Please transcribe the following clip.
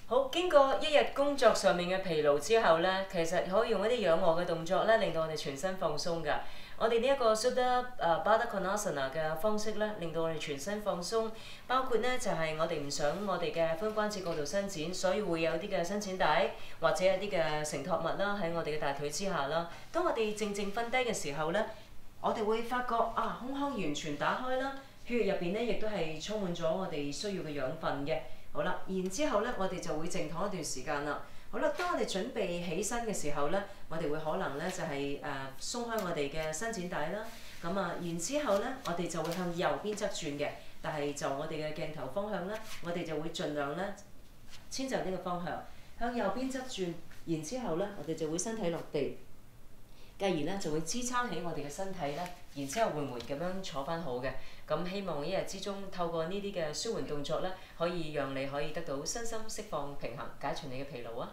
好，經過一日工作上面嘅疲勞之後呢，其實可以用一啲仰臥嘅動作呢，令到我哋全身放鬆㗎。我哋呢一個 Supta Baddha Konasana 嘅方式呢，令到我哋全身放鬆，包括呢就係、我哋唔想我哋嘅髖關節過度伸展，所以會有啲嘅伸展帶或者一啲嘅承托物啦喺我哋嘅大腿之下啦。當我哋靜靜瞓低嘅時候呢，我哋會發覺啊，胸腔完全打開啦，血液入邊呢亦都係充滿咗我哋需要嘅養分嘅。好啦，然之後呢，我哋就會靜躺一段時間啦。好啦，當我哋準備起身嘅時候呢，我哋會可能呢就係、鬆開我哋嘅伸展帶啦。咁啊，然之後呢，我哋就會向右邊側轉嘅，但係就我哋嘅鏡頭方向呢，我哋就會盡量呢遷就呢個方向，向右邊側轉。然之後呢，我哋就會身體落地，繼而呢就會支撐起我哋嘅身體呢，然之後緩緩咁樣坐翻好嘅。咁希望一日之中透過呢啲嘅舒緩動作呢，可以讓你可以得到身心釋放平衡，解除你嘅疲勞啊！